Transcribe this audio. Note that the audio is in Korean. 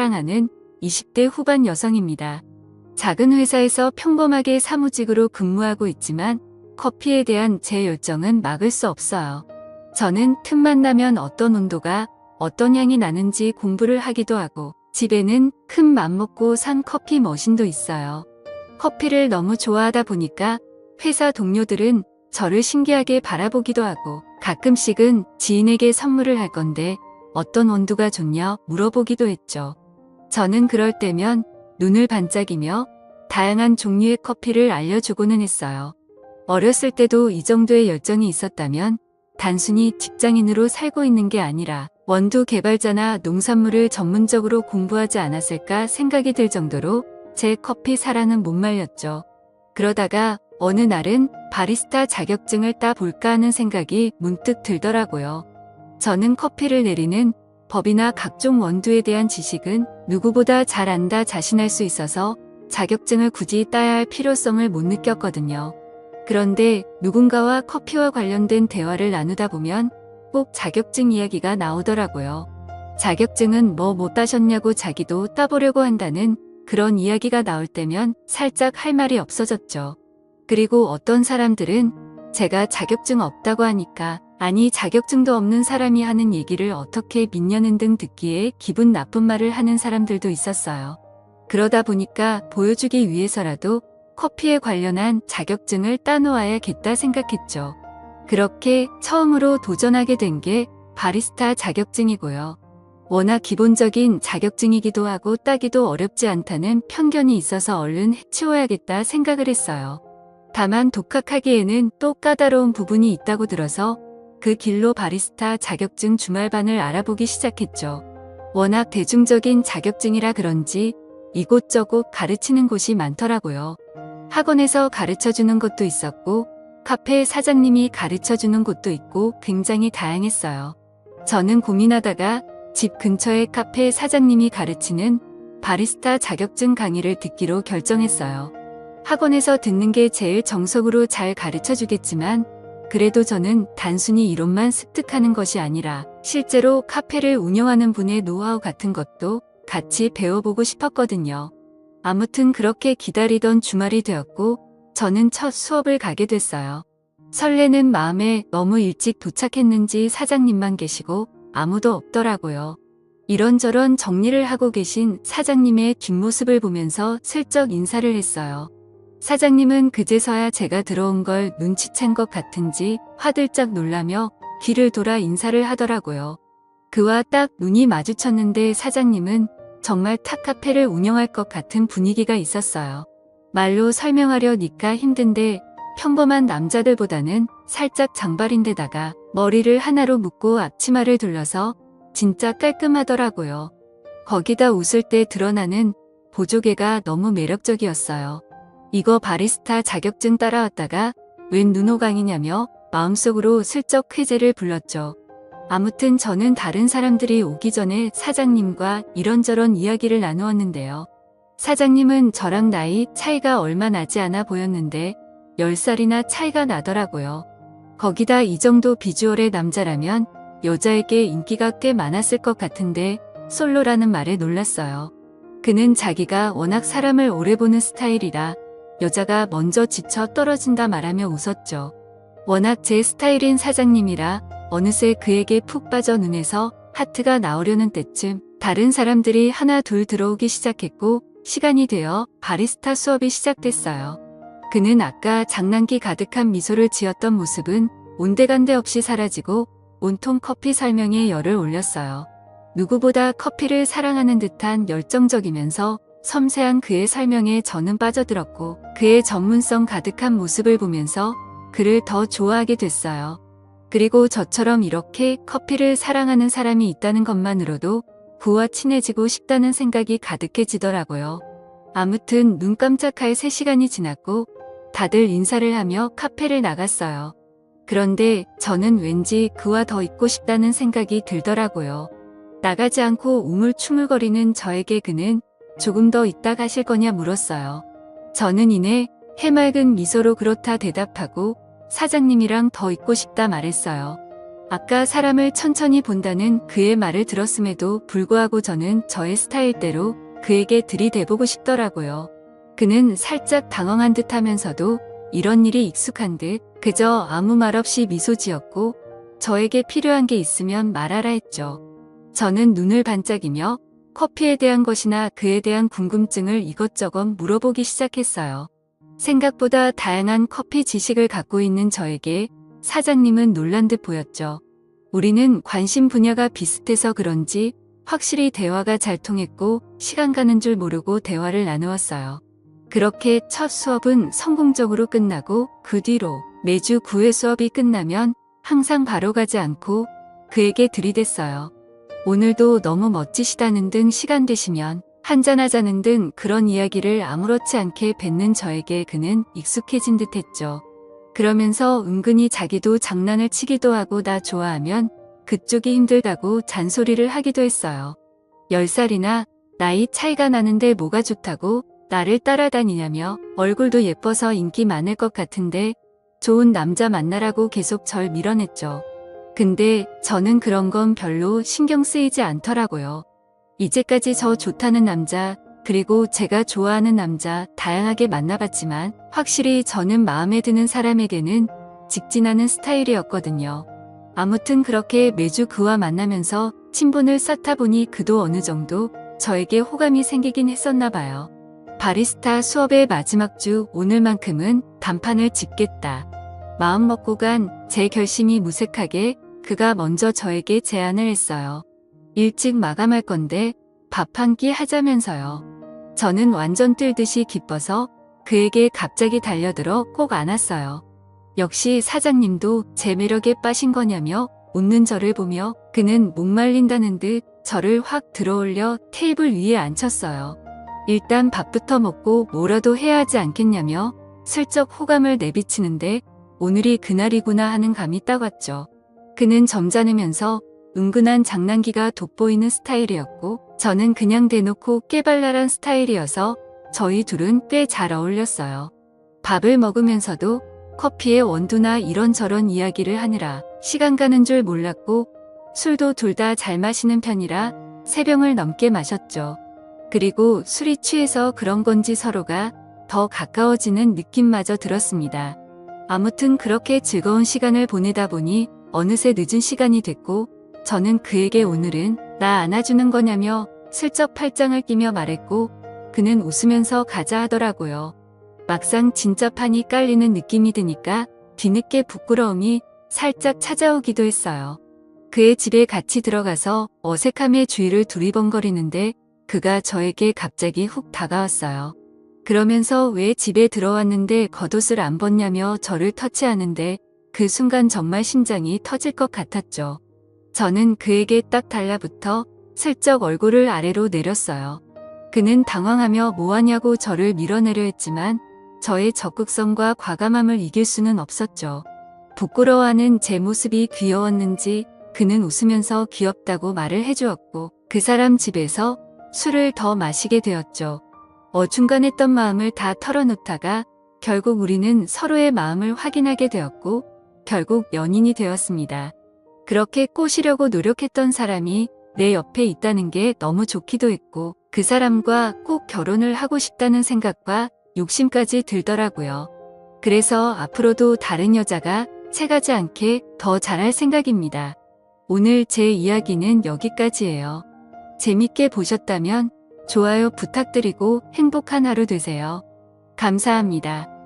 사랑하는 20대 후반 여성입니다. 작은 회사에서 평범하게 사무직으로 근무하고 있지만 커피에 대한 제 열정은 막을 수 없어요. 저는 틈만 나면 어떤 온도가 어떤 향이 나는지 공부를 하기도 하고 집에는 큰 맘먹고 산 커피 머신도 있어요. 커피를 너무 좋아하다 보니까 회사 동료들은 저를 신기하게 바라보기도 하고 가끔씩은 지인에게 선물을 할 건데 어떤 원두가 좋냐 물어보기도 했죠. 저는 그럴 때면 눈을 반짝이며 다양한 종류의 커피를 알려주고는 했어요. 어렸을 때도 이 정도의 열정이 있었다면 단순히 직장인으로 살고 있는 게 아니라 원두 개발자나 농산물을 전문적으로 공부하지 않았을까 생각이 들 정도로 제 커피 사랑은 못 말렸죠. 그러다가 어느 날은 바리스타 자격증을 따볼까 하는 생각이 문득 들더라고요. 저는 커피를 내리는 법이나 각종 원두에 대한 지식은 누구보다 잘 안다 자신할 수 있어서 자격증을 굳이 따야 할 필요성을 못 느꼈거든요. 그런데 누군가와 커피와 관련된 대화를 나누다 보면 꼭 자격증 이야기가 나오더라고요. 자격증은 뭐 못 따셨냐고 자기도 따보려고 한다는 그런 이야기가 나올 때면 살짝 할 말이 없어졌죠. 그리고 어떤 사람들은 제가 자격증 없다고 하니까 아니 자격증도 없는 사람이 하는 얘기를 어떻게 믿냐는 등 듣기에 기분 나쁜 말을 하는 사람들도 있었어요. 그러다 보니까 보여주기 위해서라도 커피에 관련한 자격증을 따놓아야겠다 생각했죠. 그렇게 처음으로 도전하게 된 게 바리스타 자격증이고요. 워낙 기본적인 자격증이기도 하고 따기도 어렵지 않다는 편견이 있어서 얼른 해치워야겠다 생각을 했어요. 다만 독학하기에는 또 까다로운 부분이 있다고 들어서 그 길로 바리스타 자격증 주말반을 알아보기 시작했죠. 워낙 대중적인 자격증이라 그런지 이곳저곳 가르치는 곳이 많더라고요. 학원에서 가르쳐주는 곳도 있었고 카페 사장님이 가르쳐주는 곳도 있고 굉장히 다양했어요. 저는 고민하다가 집 근처의 카페 사장님이 가르치는 바리스타 자격증 강의를 듣기로 결정했어요. 학원에서 듣는 게 제일 정석으로 잘 가르쳐주겠지만 그래도 저는 단순히 이론만 습득하는 것이 아니라 실제로 카페를 운영하는 분의 노하우 같은 것도 같이 배워보고 싶었거든요. 아무튼 그렇게 기다리던 주말이 되었고 저는 첫 수업을 가게 됐어요. 설레는 마음에 너무 일찍 도착했는지 사장님만 계시고 아무도 없더라고요. 이런저런 정리를 하고 계신 사장님의 뒷모습을 보면서 슬쩍 인사를 했어요. 사장님은 그제서야 제가 들어온 걸 눈치챈 것 같은지 화들짝 놀라며 뒤를 돌아 인사를 하더라고요. 그와 딱 눈이 마주쳤는데 사장님은 정말 탑카페를 운영할 것 같은 분위기가 있었어요. 말로 설명하려니까 힘든데 평범한 남자들보다는 살짝 장발인데다가 머리를 하나로 묶고 앞치마를 둘러서 진짜 깔끔하더라고요. 거기다 웃을 때 드러나는 보조개가 너무 매력적이었어요. 이거 바리스타 자격증 따라왔다가 웬 눈호강이냐며 마음속으로 슬쩍 쾌재를 불렀죠. 아무튼 저는 다른 사람들이 오기 전에 사장님과 이런저런 이야기를 나누었는데요. 사장님은 저랑 나이 차이가 얼마 나지 않아 보였는데 10살이나 차이가 나더라고요. 거기다 이 정도 비주얼의 남자라면 여자에게 인기가 꽤 많았을 것 같은데 솔로라는 말에 놀랐어요. 그는 자기가 워낙 사람을 오래 보는 스타일이라 여자가 먼저 지쳐 떨어진다 말하며 웃었죠. 워낙 제 스타일인 사장님이라 어느새 그에게 푹 빠져 눈에서 하트가 나오려는 때쯤 다른 사람들이 하나 둘 들어오기 시작했고 시간이 되어 바리스타 수업이 시작됐어요. 그는 아까 장난기 가득한 미소를 지었던 모습은 온데간데 없이 사라지고 온통 커피 설명에 열을 올렸어요. 누구보다 커피를 사랑하는 듯한 열정적이면서 섬세한 그의 설명에 저는 빠져들었고 그의 전문성 가득한 모습을 보면서 그를 더 좋아하게 됐어요. 그리고 저처럼 이렇게 커피를 사랑하는 사람이 있다는 것만으로도 그와 친해지고 싶다는 생각이 가득해지더라고요. 아무튼 눈 깜짝할 3시간이 지났고 다들 인사를 하며 카페를 나갔어요. 그런데 저는 왠지 그와 더 있고 싶다는 생각이 들더라고요. 나가지 않고 우물쭈물거리는 저에게 그는 조금 더 있다 가실 거냐 물었어요. 저는 이내 해맑은 미소로 그렇다 대답하고 사장님이랑 더 있고 싶다 말했어요. 아까 사람을 천천히 본다는 그의 말을 들었음에도 불구하고 저는 저의 스타일대로 그에게 들이대보고 싶더라고요. 그는 살짝 당황한 듯 하면서도 이런 일이 익숙한 듯 그저 아무 말 없이 미소 지었고 저에게 필요한 게 있으면 말하라 했죠. 저는 눈을 반짝이며 커피에 대한 것이나 그에 대한 궁금증을 이것저것 물어보기 시작했어요. 생각보다 다양한 커피 지식을 갖고 있는 저에게 사장님은 놀란 듯 보였죠. 우리는 관심 분야가 비슷해서 그런지 확실히 대화가 잘 통했고 시간 가는 줄 모르고 대화를 나누었어요. 그렇게 첫 수업은 성공적으로 끝나고 그 뒤로 매주 9회 수업이 끝나면 항상 바로 가지 않고 그에게 들이댔어요. 오늘도 너무 멋지시다는 등 시간 되시면 한잔하자는 등 그런 이야기를 아무렇지 않게 뱉는 저에게 그는 익숙해진 듯 했죠. 그러면서 은근히 자기도 장난을 치기도 하고 나 좋아하면 그쪽이 힘들다고 잔소리를 하기도 했어요. 10살이나 나이 차이가 나는데 뭐가 좋다고 나를 따라다니냐며 얼굴도 예뻐서 인기 많을 것 같은데 좋은 남자 만나라고 계속 절 밀어냈죠. 근데 저는 그런 건 별로 신경 쓰이지 않더라고요. 이제까지 저 좋다는 남자, 그리고 제가 좋아하는 남자 다양하게 만나봤지만 확실히 저는 마음에 드는 사람에게는 직진하는 스타일이었거든요. 아무튼 그렇게 매주 그와 만나면서 친분을 쌓다 보니 그도 어느 정도 저에게 호감이 생기긴 했었나 봐요. 바리스타 수업의 마지막 주 오늘만큼은 단판을 짓겠다. 마음 먹고 간 제 결심이 무색하게 그가 먼저 저에게 제안을 했어요. 일찍 마감할 건데 밥 한 끼 하자면서요. 저는 완전 뜰듯이 기뻐서 그에게 갑자기 달려들어 꼭 안았어요. 역시 사장님도 제 매력에 빠진 거냐며 웃는 저를 보며 그는 목말린다는 듯 저를 확 들어올려 테이블 위에 앉혔어요. 일단 밥부터 먹고 뭐라도 해야 하지 않겠냐며 슬쩍 호감을 내비치는데 오늘이 그날이구나 하는 감이 딱 왔죠. 그는 점잖으면서 은근한 장난기가 돋보이는 스타일이었고 저는 그냥 대놓고 깨발랄한 스타일이어서 저희 둘은 꽤 잘 어울렸어요. 밥을 먹으면서도 커피의 원두나 이런저런 이야기를 하느라 시간 가는 줄 몰랐고 술도 둘 다 잘 마시는 편이라 3병을 넘게 마셨죠. 그리고 술이 취해서 그런 건지 서로가 더 가까워지는 느낌마저 들었습니다. 아무튼 그렇게 즐거운 시간을 보내다 보니 어느새 늦은 시간이 됐고 저는 그에게 오늘은 나 안아주는 거냐며 슬쩍 팔짱을 끼며 말했고 그는 웃으면서 가자 하더라고요. 막상 진짜 판이 깔리는 느낌이 드니까 뒤늦게 부끄러움이 살짝 찾아오기도 했어요. 그의 집에 같이 들어가서 어색함에 주위를 두리번거리는데 그가 저에게 갑자기 훅 다가왔어요. 그러면서 왜 집에 들어왔는데 겉옷을 안 벗냐며 저를 터치하는데 그 순간 정말 심장이 터질 것 같았죠. 저는 그에게 딱 달라붙어 슬쩍 얼굴을 아래로 내렸어요. 그는 당황하며 뭐하냐고 저를 밀어내려 했지만 저의 적극성과 과감함을 이길 수는 없었죠. 부끄러워하는 제 모습이 귀여웠는지 그는 웃으면서 귀엽다고 말을 해주었고 그 사람 집에서 술을 더 마시게 되었죠. 어중간했던 마음을 다 털어놓다가 결국 우리는 서로의 마음을 확인하게 되었고 결국 연인이 되었습니다. 그렇게 꼬시려고 노력했던 사람이 내 옆에 있다는 게 너무 좋기도 했고 그 사람과 꼭 결혼을 하고 싶다는 생각과 욕심까지 들더라고요. 그래서 앞으로도 다른 여자가 채가지 않게 더 잘할 생각입니다. 오늘 제 이야기는 여기까지예요. 재밌게 보셨다면 좋아요 부탁드리고 행복한 하루 되세요. 감사합니다.